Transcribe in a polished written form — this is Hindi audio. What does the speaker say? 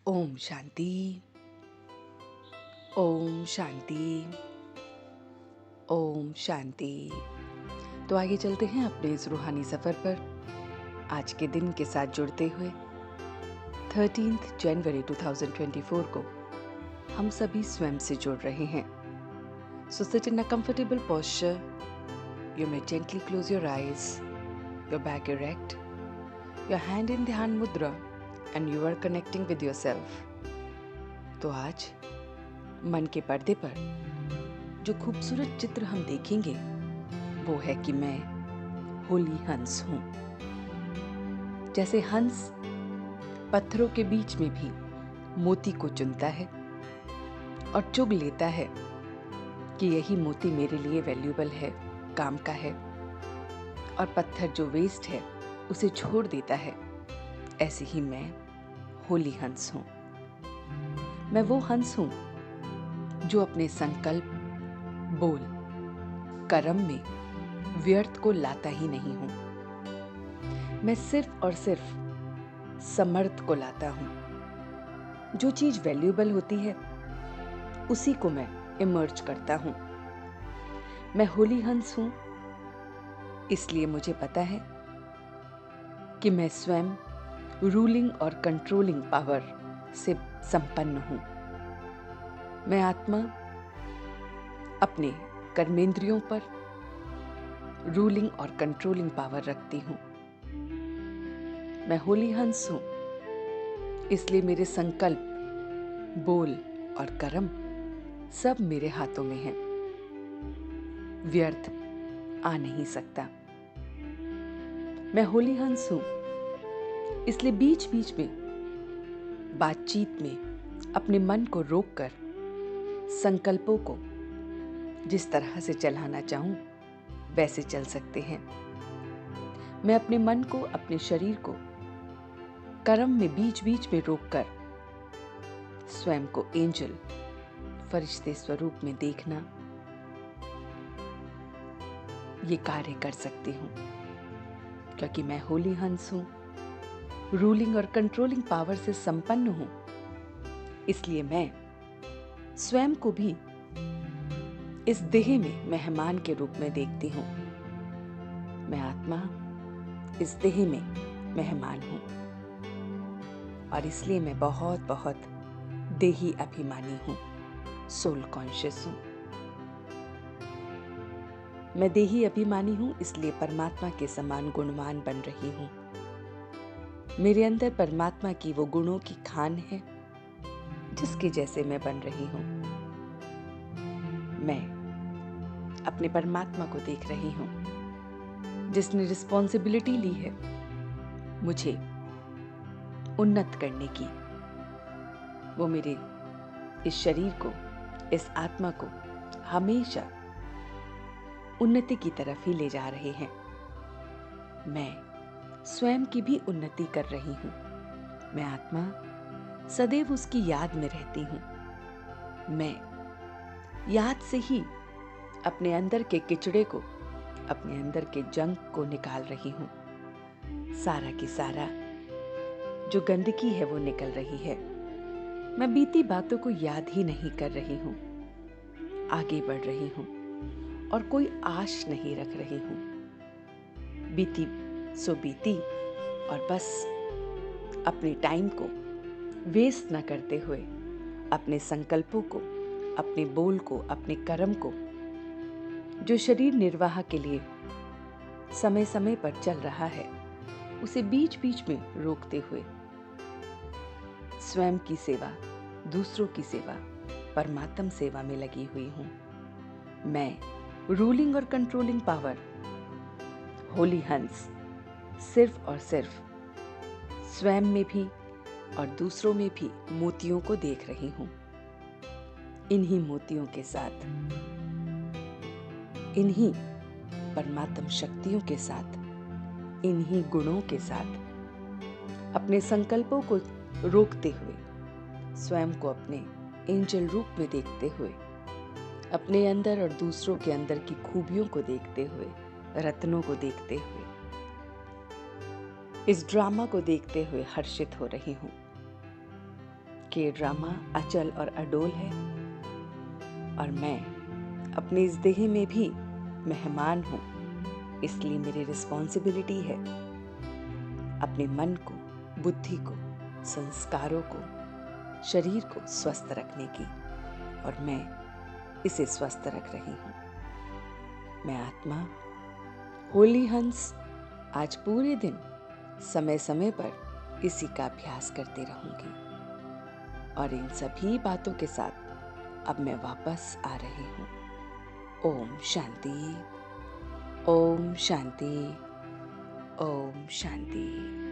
ओम शांति। ओम शांति। ओम शांति। तो आगे चलते हैं अपने इस रूहानी सफर पर आज के दिन के साथ जुड़ते हुए 13 जनवरी 2024 को हम सभी स्वयं से जुड़ रहे हैं। So sit in a comfortable posture. You may gently close your eyes, your back erect, your hand in dhyan mudra and you are connecting with yourself. तो आज मन के पर्दे पर जो खूबसूरत चित्र हम देखेंगे वो है कि मैं होली हंस हूं। जैसे हंस पत्थरों के बीच में भी मोती को चुनता है और चुग लेता है कि यही मोती मेरे लिए वैल्यूएबल है, काम का है, और पत्थर जो वेस्ट है उसे छोड़ देता है, ऐसे ही मैं होली हंस हूं। मैं वो हंस हूं जो अपने संकल्प, बोल, कर्म में व्यर्थ को लाता ही नहीं हूं। मैं सिर्फ और सिर्फ समर्थ को लाता हूं। जो चीज वैल्यूएबल होती है उसी को मैं इमर्ज करता हूं। मैं होली हंस हूं, इसलिए मुझे पता है कि मैं स्वयं रूलिंग और कंट्रोलिंग पावर से संपन्न हूं। मैं आत्मा अपने कर्मेंद्रियों पर रूलिंग और कंट्रोलिंग पावर रखती हूं। मैं होली हंस हूं, इसलिए मेरे संकल्प, बोल और कर्म सब मेरे हाथों में हैं। व्यर्थ आ नहीं सकता। मैं होली हंस हूं, इसलिए बीच बीच में बातचीत में अपने मन को रोककर संकल्पों को जिस तरह से चलाना चाहूं वैसे चल सकते हैं। मैं अपने मन को, अपने शरीर को कर्म में बीच बीच में रोककर स्वयं को एंजल, फरिश्ते स्वरूप में देखना, ये कार्य कर सकती हूं, क्योंकि मैं होली हंस हूं, रूलिंग और कंट्रोलिंग पावर से संपन्न हूं। इसलिए मैं स्वयं को भी इस देह में मेहमान के रूप में देखती हूं। मैं आत्मा इस देह में मेहमान हूं और इसलिए मैं बहुत बहुत देही अभिमानी हूं, सोल कॉन्शियस हूं। मैं देही अभिमानी हूं, इसलिए परमात्मा के समान गुणवान बन रही हूं। मेरे अंदर परमात्मा की वो गुणों की खान है जिसके जैसे मैं बन रही हूं। मैं अपने परमात्मा को देख रही हूं जिसने रिस्पॉन्सिबिलिटी ली है मुझे उन्नत करने की। वो मेरे इस शरीर को, इस आत्मा को हमेशा उन्नति की तरफ ही ले जा रहे हैं। मैं स्वयं की भी उन्नति कर रही हूं। मैं आत्मा सदैव उसकी याद में रहती हूं। मैं याद से ही अपने अंदर के किचड़े को, अपने अंदर के जंक को निकाल रही हूं। सारा की सारा जो गंदगी है वो निकल रही है। मैं बीती बातों को याद ही नहीं कर रही हूं, आगे बढ़ रही हूं और कोई आश नहीं रख रही हूं। बीती सो बीती और बस अपने टाइम को वेस्ट न करते हुए अपने संकल्पों को, अपने बोल को, अपने कर्म को जो शरीर निर्वाह के लिए समय समय पर चल रहा है उसे बीच बीच में रोकते हुए स्वयं की सेवा, दूसरों की सेवा, परमात्म सेवा में लगी हुई हूं। मैं रूलिंग और कंट्रोलिंग पावर, होली हंस, सिर्फ और सिर्फ स्वयं में भी और दूसरों में भी मोतियों को देख रही हूं। इन्हीं मोतियों के साथ, इन्हीं परमात्म शक्तियों के साथ, इन्हीं गुणों के साथ अपने संकल्पों को रोकते हुए, स्वयं को अपने एंजल रूप में देखते हुए, अपने अंदर और दूसरों के अंदर की खूबियों को देखते हुए, रत्नों को देखते हुए, इस ड्रामा को देखते हुए हर्षित हो रही हूं। कि ये ड्रामा अचल और अडोल है और मैं अपनी इस देह में भी मेहमान हूँ। इसलिए मेरी रिस्पॉन्सिबिलिटी है अपने मन को, बुद्धि को, संस्कारों को, शरीर को स्वस्थ रखने की, और मैं इसे स्वस्थ रख रही हूँ। मैं आत्मा होली हंस आज पूरे दिन समय समय पर इसी का अभ्यास करती रहूंगी और इन सभी बातों के साथ अब मैं वापस आ रही हूँ। ओम शांति, ओम शांति, ओम शांति।